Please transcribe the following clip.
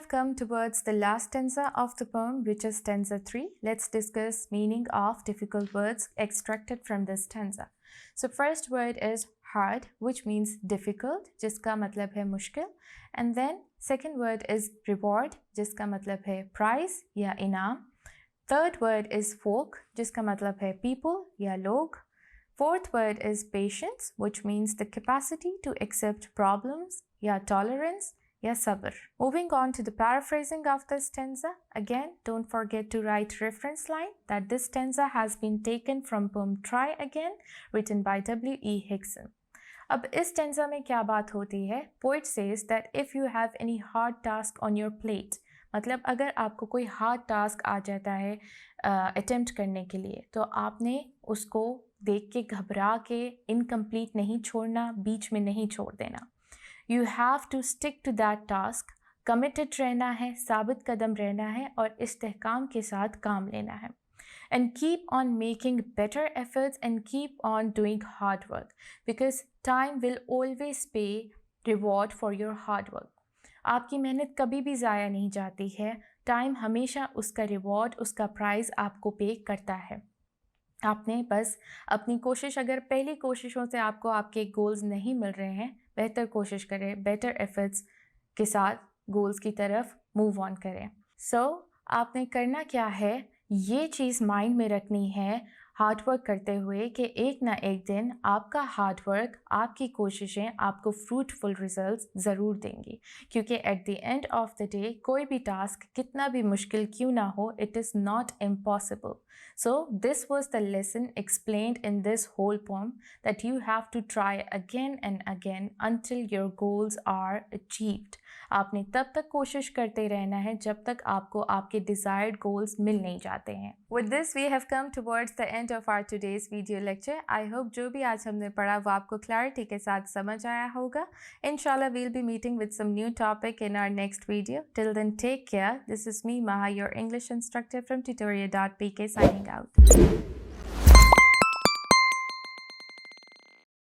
have come towards the last stanza of the poem, which is stanza 3. Let's discuss meaning of difficult words extracted from this stanza. So first word is hard, which means difficult, जिसका मतलब है मुश्किल. And then second word is reward, जिसका मतलब है prize या इनाम. Third word is folk, जिसका मतलब है people या लोग. Fourth word is patience, which means the capacity to accept problems या tolerance या sabr. Moving on to the paraphrasing of this stanza. Again, don't forget to write reference line that this stanza has been taken from poem Try Again, written by W.E. Hickson. अब इस stanza में क्या बात होती है? Poet says that if you have any hard task on your plate, मतलब अगर आपको कोई हार्ड टास्क आ जाता है अटेम्प्ट करने के लिए, तो आपने उसको देख के घबरा के इनकम्प्लीट नहीं छोड़ना, बीच में नहीं छोड़ देना. You have to stick to that task, committed रहना है, साबित कदम रहना है और इस्तेहकाम के साथ काम लेना है. And keep on making better efforts and keep on doing hard work because time will always pay reward for your hard work. आपकी मेहनत कभी भी ज़ाया नहीं जाती है. टाइम हमेशा उसका रिवॉर्ड, उसका प्राइज़ आपको पे करता है. आपने बस अपनी कोशिश, अगर पहली कोशिशों से आपको आपके गोल्स नहीं मिल रहे हैं, बेहतर कोशिश करें, बेटर एफर्ट्स के साथ गोल्स की तरफ मूव ऑन करें. आपने करना क्या है, ये चीज़ माइंड में रखनी है हार्डवर्क करते हुए कि एक ना एक दिन आपका हार्डवर्क, आपकी कोशिशें आपको फ्रूटफुल रिजल्ट्स ज़रूर देंगी. क्योंकि at the end of the day कोई भी टास्क कितना भी मुश्किल क्यों ना हो, it is not impossible. So this was the lesson explained in this whole poem, that you have to try again and again until your goals are achieved. आपने तब तक कोशिश करते रहना है जब तक आपको आपके desired goals मिल नहीं जाते हैं. With this we have come towards the end of our today's video lecture. I hope जो भी आज हमने पढ़ा वो आपको clarity के साथ समझ आया होगा. Inshallah we'll be meeting with some new topic in our next video. Till then, take care. This is me, Maha, your English instructor from tutoria.pk, signing out.